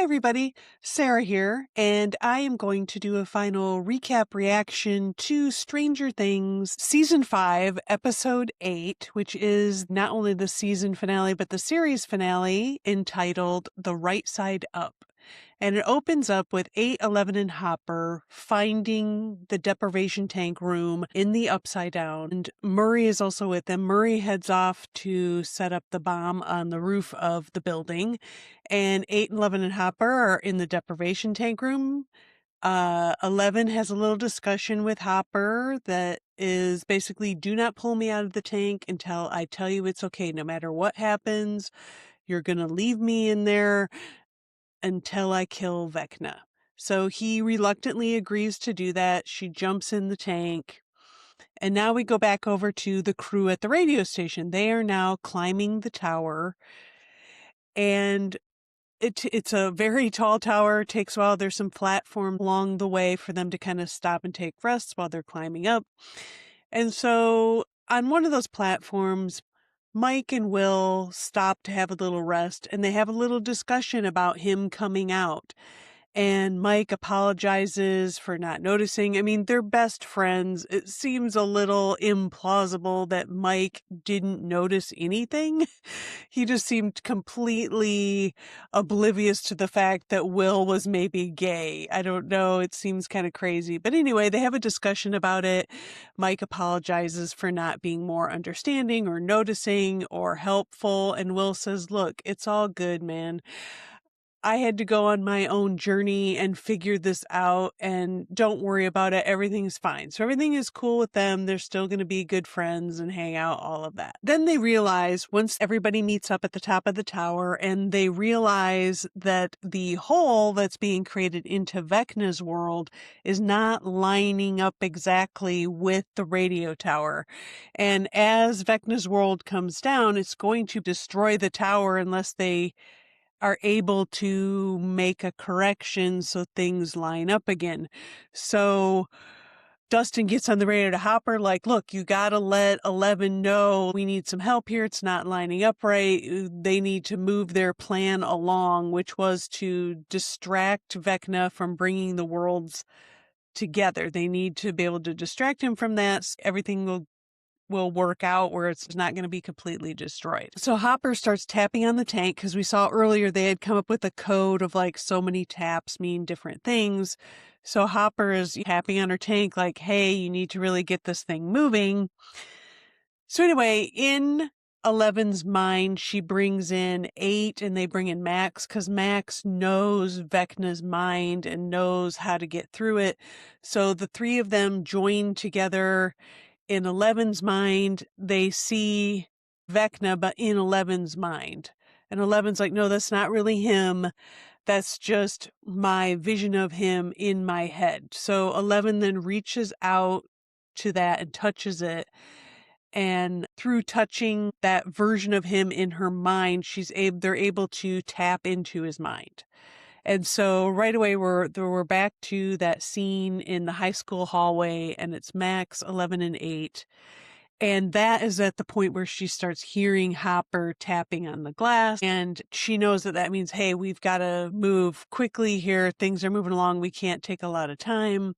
everybody. Sarah here, and I am going to do a final recap reaction to Stranger Things Season 5, Episode 8, which is not only the season finale, but the series finale entitled The Right Side Up. And it opens up with 8, 11, and Hopper finding the deprivation tank room in the Upside Down. And Murray is also with them. Murray heads off to set up the bomb on the roof of the building. And 8, 11, and Hopper are in the deprivation tank room. 11 has a little discussion with Hopper that is basically, do not pull me out of the tank until I tell you it's okay. No matter what happens, you're going to leave me in there until I kill Vecna. So he reluctantly agrees to do that. She jumps in the tank. And now we go back over to the crew at the radio station. They are now climbing the tower. And it's a very tall tower. It takes a while. There's some platform along the way for them to kind of stop and take rests while they're climbing up. And so on one of those platforms, Mike and Will stop to have a little rest, and they have a little discussion about him coming out. And Mike apologizes for not noticing. I mean, they're best friends. It seems a little implausible that Mike didn't notice anything. He just seemed completely oblivious to the fact that Will was maybe gay. I don't know. It seems kind of crazy. But anyway, they have a discussion about it. Mike apologizes for not being more understanding or noticing or helpful. And Will says, look, it's all good, man. I had to go on my own journey and figure this out, and don't worry about it. Everything's fine. So everything is cool with them. They're still going to be good friends and hang out, all of that. Then they realize, once everybody meets up at the top of the tower, and they realize that the hole that's being created into Vecna's world is not lining up exactly with the radio tower. And as Vecna's world comes down, it's going to destroy the tower unless they are able to make a correction so things line up again. So Dustin gets on the radio to Hopper, like, look, you got to let 11 know we need some help here. It's not lining up right. They need to move their plan along, which was to distract Vecna from bringing the worlds together. They need to be able to distract him from that. Everything will work out where it's not going to be completely destroyed. So Hopper starts tapping on the tank because we saw earlier they had come up with a code of like so many taps mean different things. So Hopper is tapping on her tank like, hey, you need to really get this thing moving. So anyway, in 11's mind, she brings in 8 and they bring in Max because Max knows Vecna's mind and knows how to get through it. So the three of them join together. In 11's mind, they see Vecna, but in 11's mind. And 11's like, no, that's not really him. That's just my vision of him in my head. So 11 then reaches out to that and touches it. And through touching that version of him in her mind, they're able to tap into his mind. And so right away, we're back to that scene in the high school hallway, and it's Max, 11, and 8. And that is at the point where she starts hearing Hopper tapping on the glass, and she knows that means, hey, we've got to move quickly here. Things are moving along. We can't take a lot of time.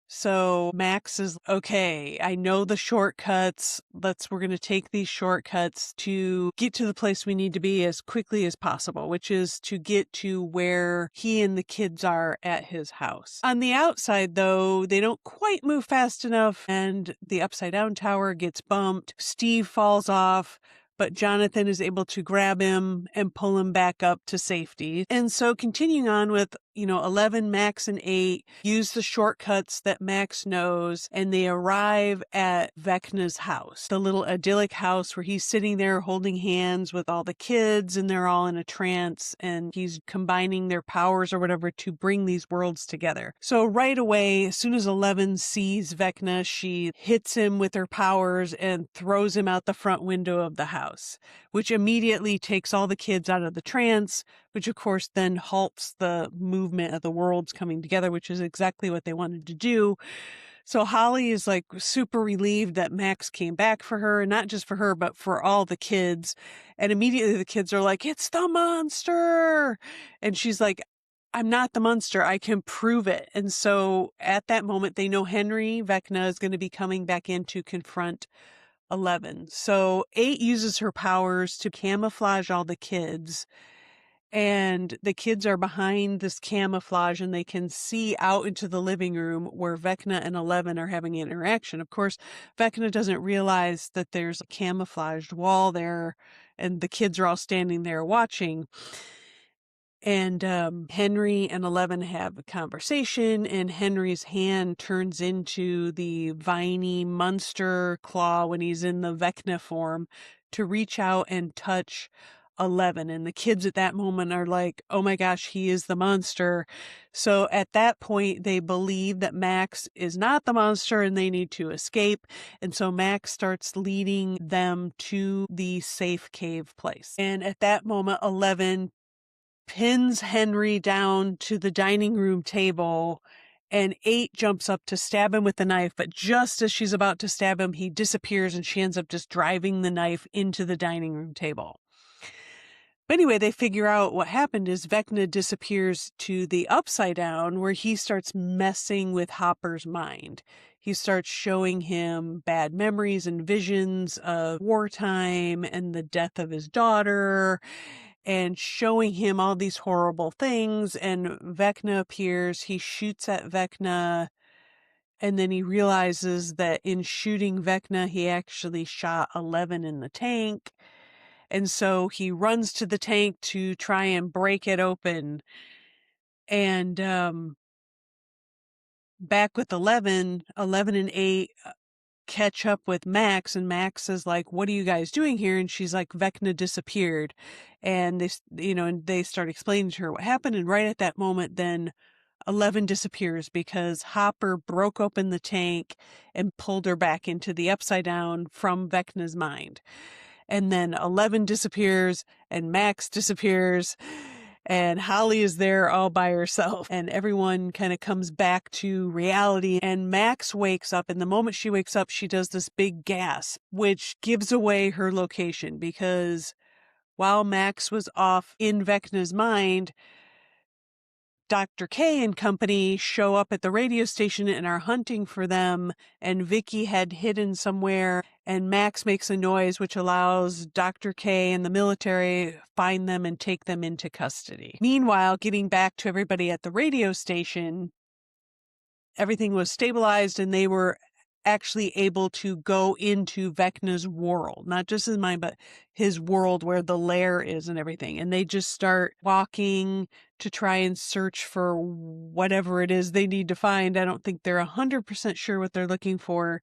So Max is, okay, I know the shortcuts. We're going to take these shortcuts to get to the place we need to be as quickly as possible, which is to get to where he and the kids are at his house. On the outside, though, they don't quite move fast enough and the upside down tower gets bumped. Steve falls off, but Jonathan is able to grab him and pull him back up to safety. And so continuing on with, 11, Max, and 8 use the shortcuts that Max knows, and they arrive at Vecna's house, the little idyllic house where he's sitting there holding hands with all the kids, and they're all in a trance, and he's combining their powers or whatever to bring these worlds together. So right away, as soon as 11 sees Vecna, she hits him with her powers and throws him out the front window of the house, which immediately takes all the kids out of the trance, which of course then halts the movement of the worlds coming together, which is exactly what they wanted to do. So Holly is like super relieved that Max came back for her, and not just for her, but for all the kids. And immediately the kids are like, "It's the monster." And she's like, "I'm not the monster. I can prove it." And so at that moment, they know Henry Vecna is going to be coming back in to confront 11. So 8 uses her powers to camouflage all the kids, and the kids are behind this camouflage and they can see out into the living room where Vecna and 11 are having an interaction. Of course, Vecna doesn't realize that there's a camouflaged wall there and the kids are all standing there watching. And Henry and 11 have a conversation, and Henry's hand turns into the viney monster claw when he's in the Vecna form to reach out and touch 11. And the kids at that moment are like, "Oh my gosh, he is the monster." So at that point, they believe that Max is not the monster and they need to escape. And so Max starts leading them to the safe cave place. And at that moment, 11 pins Henry down to the dining room table, and 8 jumps up to stab him with the knife, but just as she's about to stab him, he disappears and she ends up just driving the knife into the dining room table. But anyway, they figure out what happened is Vecna disappears to the Upside Down, where he starts messing with Hopper's mind. He starts showing him bad memories and visions of wartime and the death of his daughter, and showing him all these horrible things. And Vecna appears, he shoots at Vecna, and then he realizes that in shooting Vecna, he actually shot 11 in the tank. And so he runs to the tank to try and break it open. And back with 11, 11 and 8 catch up with Max, and Max is like, "What are you guys doing here?" And she's like, "Vecna disappeared." And and they start explaining to her what happened. And right at that moment, then 11 disappears because Hopper broke open the tank and pulled her back into the Upside Down from Vecna's mind. And then 11 disappears and Max disappears. And Holly is there all by herself, and everyone kind of comes back to reality. And Max wakes up, and the moment she wakes up, she does this big gasp, which gives away her location, because while Max was off in Vecna's mind, Dr. K and company show up at the radio station and are hunting for them, and Vicky had hidden somewhere, and Max makes a noise which allows Dr. K and the military find them and take them into custody. Meanwhile, getting back to everybody at the radio station, everything was stabilized and they were actually able to go into Vecna's world, not just his mind, but his world where the lair is and everything. And they just start walking to try and search for whatever it is they need to find. I don't think they're 100% sure what they're looking for.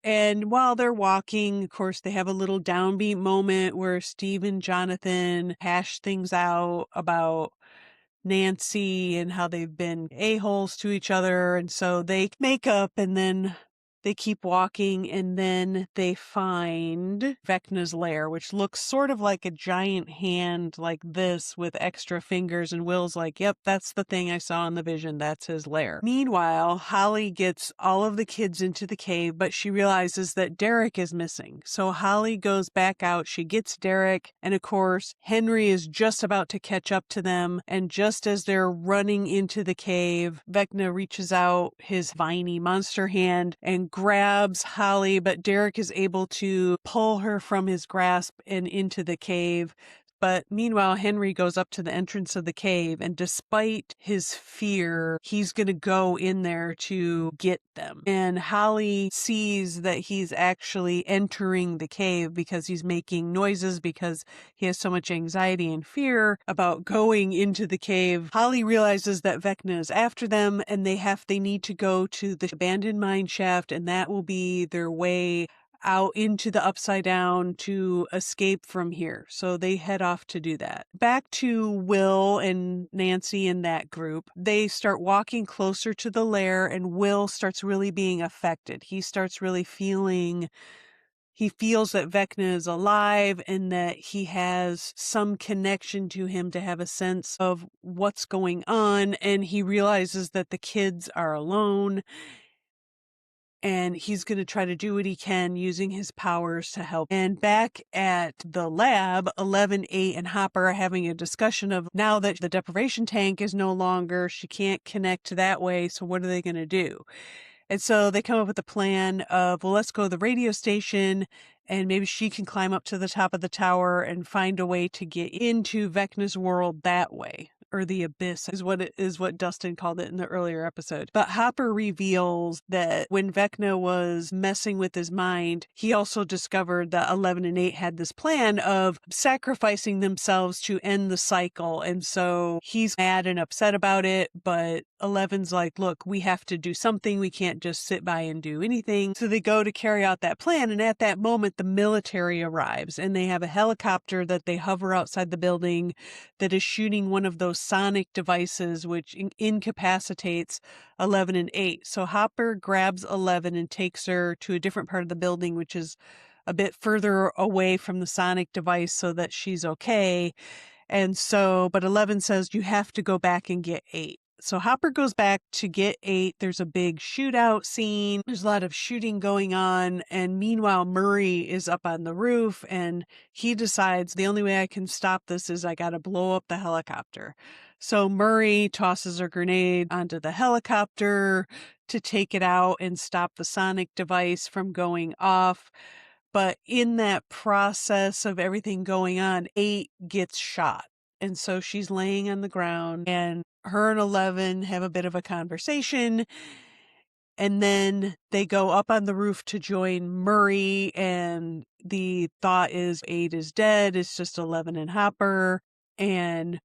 And while they're walking, of course, they have a little downbeat moment where Steve and Jonathan hash things out about Nancy and how they've been a-holes to each other. And so they make up, and then they keep walking, and then they find Vecna's lair, which looks sort of like a giant hand like this with extra fingers. And Will's like, "Yep, that's the thing I saw in the vision. That's his lair." Meanwhile, Holly gets all of the kids into the cave, but she realizes that Derek is missing. So Holly goes back out. She gets Derek. And of course, Henry is just about to catch up to them. And just as they're running into the cave, Vecna reaches out his viney monster hand and grabs Holly, but Derek is able to pull her from his grasp and into the cave. But meanwhile, Henry goes up to the entrance of the cave, and despite his fear, he's going to go in there to get them. And Holly sees that he's actually entering the cave because he's making noises, because he has so much anxiety and fear about going into the cave. Holly realizes that Vecna is after them, and they need to go to the abandoned mine shaft, and that will be their way out into the Upside Down to escape from here. So they head off to do that. Back to Will and Nancy and that group. They start walking closer to the lair, and Will starts really being affected. He starts really he feels that Vecna is alive and that he has some connection to him to have a sense of what's going on. And he realizes that the kids are alone. and he's going to try to do what he can using his powers to help. And back at the lab, 11, 8, and Hopper are having a discussion of now that the deprivation tank is no longer, she can't connect that way, so what are they going to do? And so they come up with a plan of, well, let's go to the radio station and maybe she can climb up to the top of the tower and find a way to get into Vecna's world that way. Or the abyss is what Dustin called it in the earlier episode. But Hopper reveals that when Vecna was messing with his mind, he also discovered that 11 and 8 had this plan of sacrificing themselves to end the cycle. And so he's mad and upset about it, but 11's like, look, we have to do something. We can't just sit by and do anything. So they go to carry out that plan. And at that moment, the military arrives and they have a helicopter that they hover outside the building that is shooting one of those sonic devices, which incapacitates 11 and 8. So Hopper grabs 11 and takes her to a different part of the building, which is a bit further away from the sonic device so that she's okay. And so, but 11 says, you have to go back and get 8. So Hopper goes back to get 8. There's a big shootout scene. There's a lot of shooting going on. And meanwhile, Murray is up on the roof and he decides the only way I can stop this is I got to blow up the helicopter. So Murray tosses a grenade onto the helicopter to take it out and stop the sonic device from going off. But in that process of everything going on, 8 gets shot. And so she's laying on the ground and her and 11 have a bit of a conversation. And then they go up on the roof to join Murray. And the thought is 8 is dead. It's just 11 and Hopper. And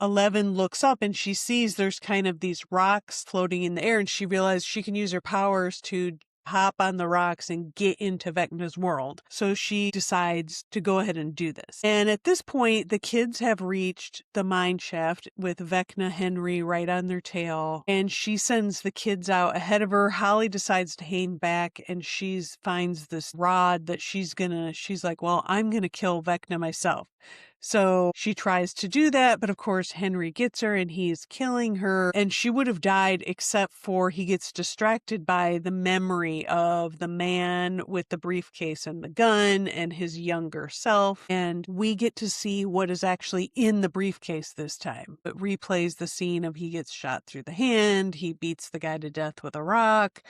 11 looks up and she sees there's kind of these rocks floating in the air. And she realizes she can use her powers to hop on the rocks and get into Vecna's world. So she decides to go ahead and do this. And at this point, the kids have reached the mine shaft with Vecna Henry right on their tail. And she sends the kids out ahead of her. Holly decides to hang back and she finds this rod that she's like, well, I'm going to kill Vecna myself. So she tries to do that, but of course Henry gets her and he's killing her and she would have died except for he gets distracted by the memory of the man with the briefcase and the gun and his younger self. And we get to see what is actually in the briefcase this time. It replays the scene of he gets shot through the hand, he beats the guy to death with a rock,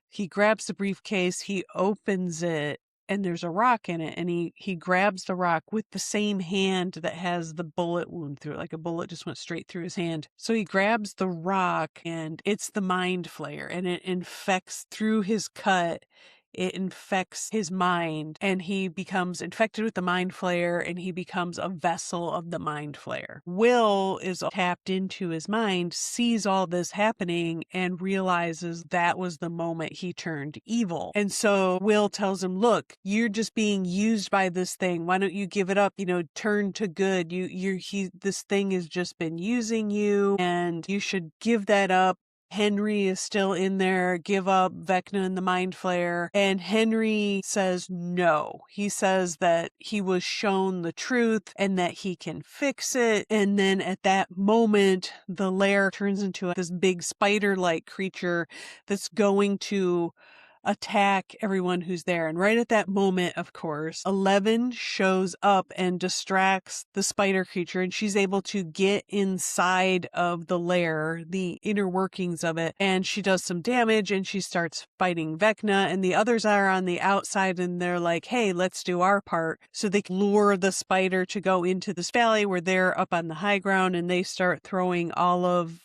he grabs the briefcase, he opens it, and there's a rock in it, and he grabs the rock with the same hand that has the bullet wound through it, like a bullet just went straight through his hand. So he grabs the rock, and it's the mind flayer, and it infects through his cut. It infects his mind, and he becomes infected with the mind flayer, and he becomes a vessel of the mind flayer. Will is tapped into his mind, sees all this happening, and realizes that was the moment he turned evil. And so Will tells him, look, you're just being used by this thing. Why don't you give it up? Turn to good. This thing has just been using you, and you should give that up. Henry is still in there, give up Vecna and the Mind Flayer. And Henry says no. He says that he was shown the truth and that he can fix it. And then at that moment, the lair turns into this big spider-like creature that's going to attack everyone who's there. And right at that moment, of course, 11 shows up and distracts the spider creature, and she's able to get inside of the lair, the inner workings of it, and she does some damage and she starts fighting Vecna, and the others are on the outside and they're like, hey, let's do our part. So they lure the spider to go into this valley where they're up on the high ground, and they start throwing all of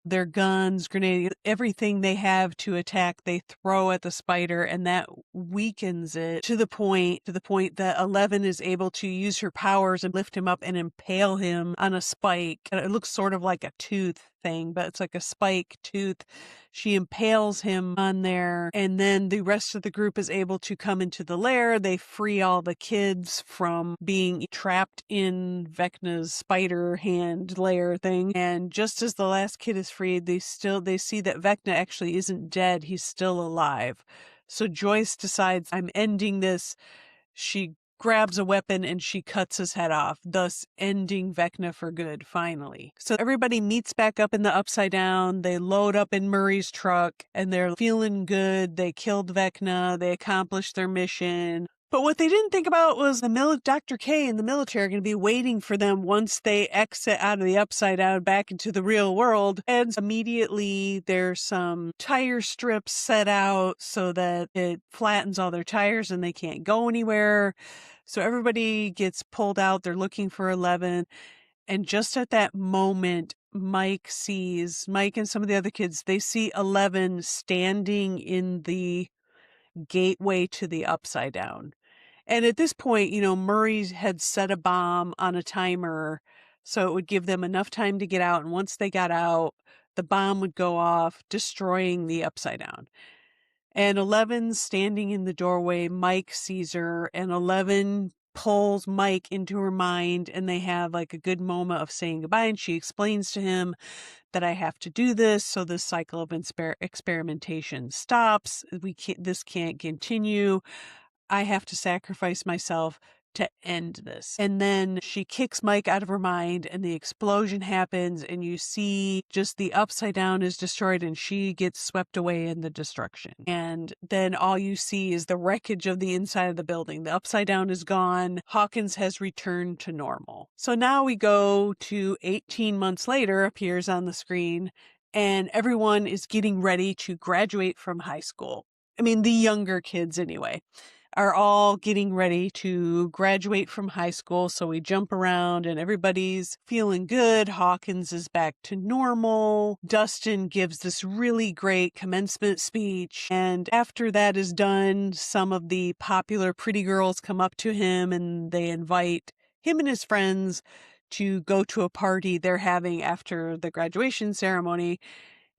their guns, grenades, everything they have to attack, they throw at the spider, and that weakens it to the point that 11 is able to use her powers and lift him up and impale him on a spike. And it looks sort of like a tooth thing, but it's like a spike tooth. She impales him on there, and then the rest of the group is able to come into the lair. They free all the kids from being trapped in Vecna's spider hand lair thing. And just as the last kid is freed, they see that Vecna actually isn't dead. He's still alive. So Joyce decides, I'm ending this. She grabs a weapon and she cuts his head off, thus ending Vecna for good, finally. So everybody meets back up in the Upside Down. They load up in Murray's truck and they're feeling good. They killed Vecna. They accomplished their mission. But what they didn't think about was Dr. K and the military are going to be waiting for them once they exit out of the Upside Down back into the real world. And immediately there's some tire strips set out so that it flattens all their tires and they can't go anywhere. So everybody gets pulled out. They're looking for 11. And just at that moment, Mike and some of the other kids, they see 11 standing in the gateway to the Upside Down. And at this point, Murray had set a bomb on a timer so it would give them enough time to get out. And once they got out, the bomb would go off, destroying the Upside Down. And 11's standing in the doorway. Mike sees her, and 11 pulls Mike into her mind, and they have like a good moment of saying goodbye. And she explains to him that I have to do this so this cycle of experimentation stops. This can't continue. I have to sacrifice myself to end this. And then she kicks Mike out of her mind and the explosion happens and you see just the Upside Down is destroyed and she gets swept away in the destruction. And then all you see is the wreckage of the inside of the building. The Upside Down is gone. Hawkins has returned to normal. So now we go to 18 months later, appears on the screen, and everyone is getting ready to graduate from high school. I mean, the younger kids anyway are all getting ready to graduate from high school. So we jump around and everybody's feeling good. Hawkins is back to normal. Dustin gives this really great commencement speech. And after that is done, some of the popular pretty girls come up to him and they invite him and his friends to go to a party they're having after the graduation ceremony.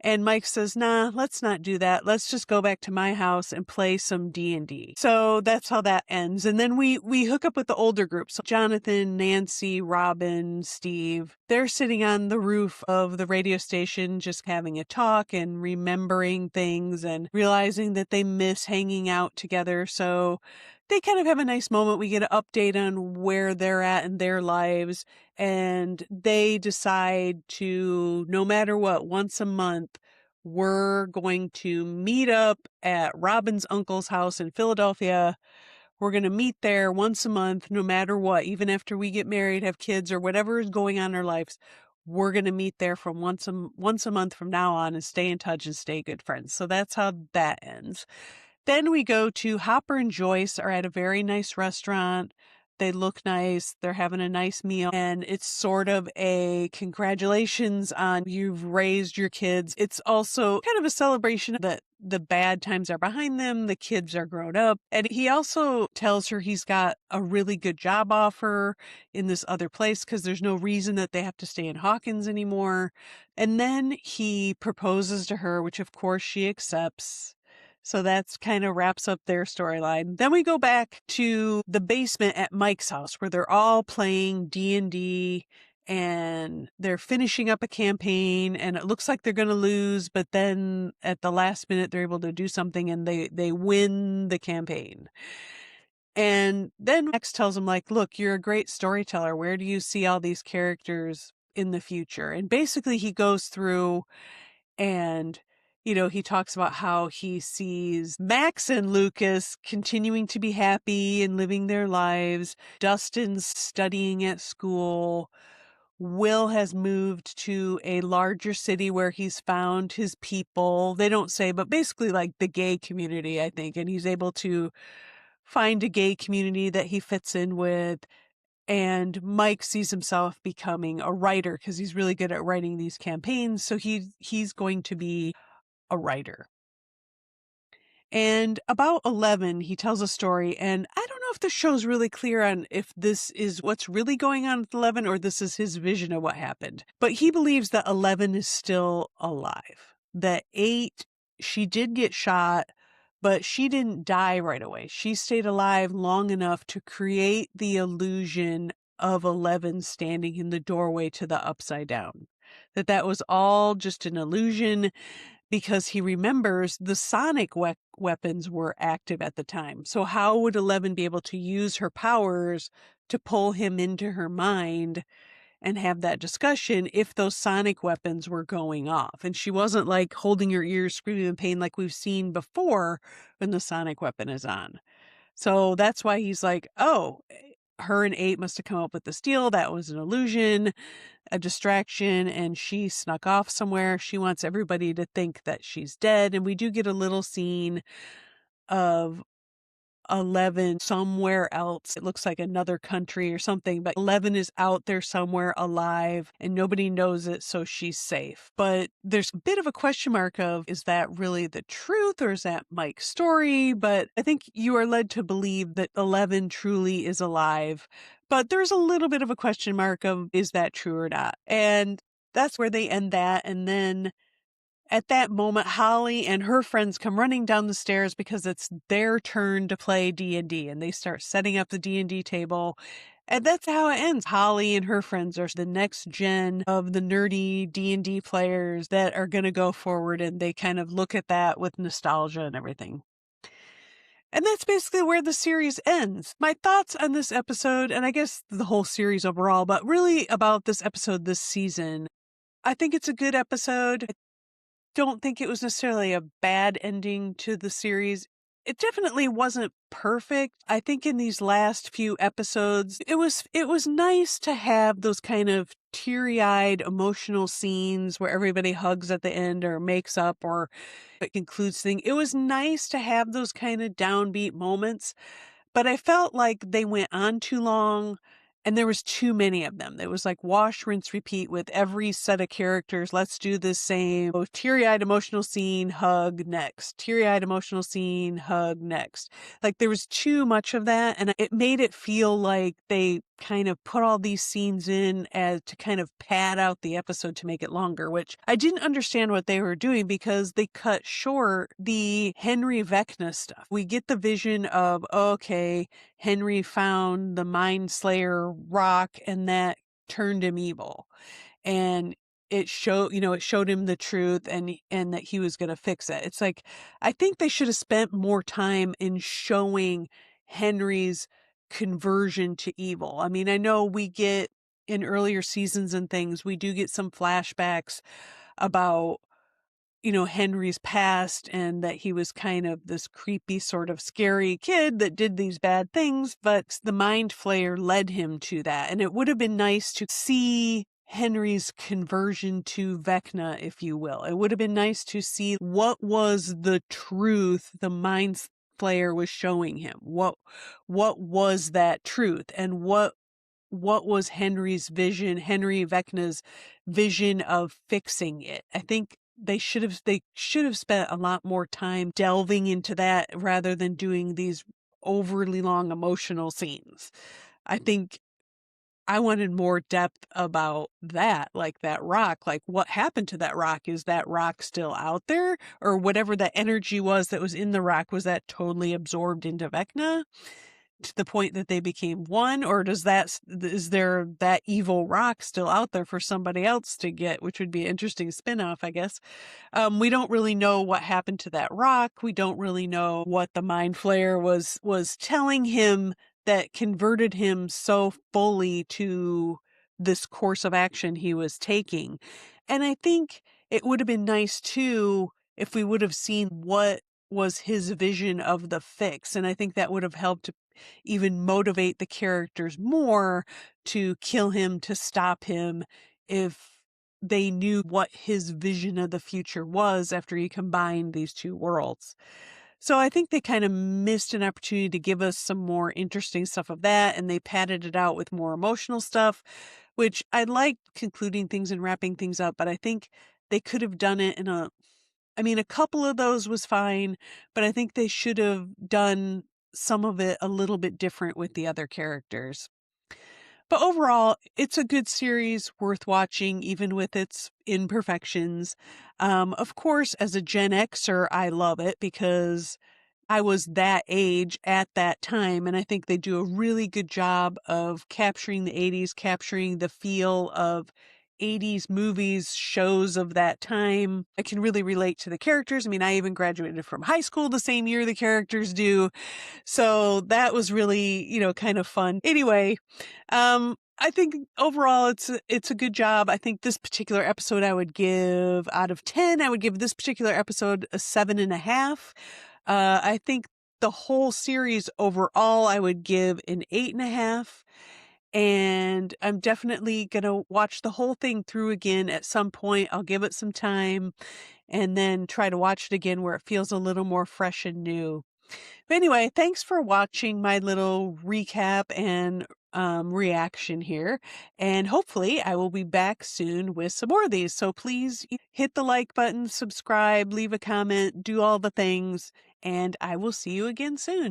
And Mike says, nah, let's not do that. Let's just go back to my house and play some D&D. So that's how that ends. And then we hook up with the older group. So Jonathan, Nancy, Robin, Steve, they're sitting on the roof of the radio station, just having a talk and remembering things and realizing that they miss hanging out together. So they kind of have a nice moment. We get an update on where they're at in their lives. And they decide to, no matter what, once a month, we're going to meet up at Robin's uncle's house in Philadelphia. We're going to meet there once a month, no matter what, even after we get married, have kids, or whatever is going on in our lives. We're going to meet there from once a month from now on and stay in touch and stay good friends. So that's how that ends. Then we go to Hopper and Joyce are at a very nice restaurant. They look nice. They're having a nice meal. And it's sort of a congratulations on you've raised your kids. It's also kind of a celebration that the bad times are behind them. The kids are grown up. And he also tells her he's got a really good job offer in this other place because there's no reason that they have to stay in Hawkins anymore. And then he proposes to her, which of course she accepts. So that's kind of wraps up their storyline. Then we go back to the basement at Mike's house where they're all playing D&D and they're finishing up a campaign and it looks like they're going to lose, but then at the last minute they're able to do something and they win the campaign. And then Max tells him like, look, you're a great storyteller. Where do you see all these characters in the future? And basically he goes through and he talks about how he sees Max and Lucas continuing to be happy and living their lives. Dustin's studying at school. Will has moved to a larger city where he's found his people. They don't say, but basically like the gay community, I think. And he's able to find a gay community that he fits in with. And Mike sees himself becoming a writer because he's really good at writing these campaigns. So he's going to be a writer. And about 11, he tells a story, and I don't know if the show's really clear on if this is what's really going on with 11 or this is his vision of what happened. But he believes that 11 is still alive. That 8, she did get shot, but she didn't die right away. She stayed alive long enough to create the illusion of 11 standing in the doorway to the Upside Down. That was all just an illusion. because he remembers the sonic weapons were active at the time. So how would 11 be able to use her powers to pull him into her mind and have that discussion if those sonic weapons were going off? And she wasn't like holding her ears, screaming in pain like we've seen before when the sonic weapon is on. So that's why he's like, oh, her and 8 must have come up with this deal. That was an illusion, a distraction, and she snuck off somewhere. She wants everybody to think that she's dead. And we do get a little scene of 11 somewhere else. It looks like another country or something, but 11 is out there somewhere alive and nobody knows it, so she's safe. But there's a bit of a question mark of, is that really the truth or is that Mike's story? But I think you are led to believe that 11 truly is alive. But there's a little bit of a question mark of, is that true or not? And that's where they end that. And then at that moment, Holly and her friends come running down the stairs because it's their turn to play D&D, and they start setting up the D&D table. And that's how it ends. Holly and her friends are the next gen of the nerdy D&D players that are going to go forward, and they kind of look at that with nostalgia and everything. And that's basically where the series ends. My thoughts on this episode, and I guess the whole series overall, but really about this episode this season. I think it's a good episode. Don't think it was necessarily a bad ending to the series. It definitely wasn't perfect. I think in these last few episodes, it was nice to have those kind of teary-eyed emotional scenes where everybody hugs at the end or makes up or it concludes things. It was nice to have those kind of downbeat moments, but I felt like they went on too long and there was too many of them. It was like wash, rinse, repeat with every set of characters. Let's do the same. Oh, teary-eyed emotional scene, hug, next. Teary-eyed emotional scene, hug, next. Like there was too much of that, and it made it feel like they kind of put all these scenes in as to kind of pad out the episode to make it longer, which I didn't understand what they were doing because they cut short the Henry Vecna stuff. We get the vision of, okay, Henry found the Mind Slayer rock and that turned him evil. And it showed him the truth and that he was going to fix it. It's like, I think they should have spent more time in showing Henry's conversion to evil. I mean, I know we get in earlier seasons and things, we do get some flashbacks about Henry's past and that he was kind of this creepy, sort of scary kid that did these bad things, but the Mind Flayer led him to that. And it would have been nice to see Henry's conversion to Vecna, if you will. It would have been nice to see what was the truth the Mind Flayer was showing him. What was that truth, and what was Henry's vision, Henry Vecna's vision of fixing it. I think they should have spent a lot more time delving into that rather than doing these overly long emotional scenes. I think I wanted more depth about that, like that rock, like what happened to that rock? Is that rock still out there? Or whatever that energy was that was in the rock, was that totally absorbed into Vecna to the point that they became one? Or is there that evil rock still out there for somebody else to get, which would be an interesting spin-off, I guess. We don't really know what happened to that rock. We don't really know what the Mind Flayer was telling him that converted him so fully to this course of action he was taking. And I think it would have been nice too if we would have seen what was his vision of the fix. And I think that would have helped to even motivate the characters more to kill him, to stop him, if they knew what his vision of the future was after he combined these two worlds. So I think they kind of missed an opportunity to give us some more interesting stuff of that, and they padded it out with more emotional stuff, which I like concluding things and wrapping things up, but I think they could have done it a couple of those was fine, but I think they should have done some of it a little bit different with the other characters. But overall, it's a good series, worth watching, even with its imperfections. Of course, as a Gen Xer, I love it because I was that age at that time, and I think they do a really good job of capturing the 80s, capturing the feel of 80s movies, shows of that time. I can really relate to the characters. I mean, I even graduated from high school the same year the characters do. So that was really, kind of fun. Anyway, I think overall it's a good job. I think this particular episode I would give out of 10. I would give this particular episode a 7.5. I think the whole series overall I would give an 8.5. And I'm definitely gonna watch the whole thing through again at some point. I'll give it some time and then try to watch it again where it feels a little more fresh and new. But anyway, thanks for watching my little recap and reaction here. And hopefully I will be back soon with some more of these. So please hit the like button, subscribe, leave a comment, do all the things, and I will see you again soon.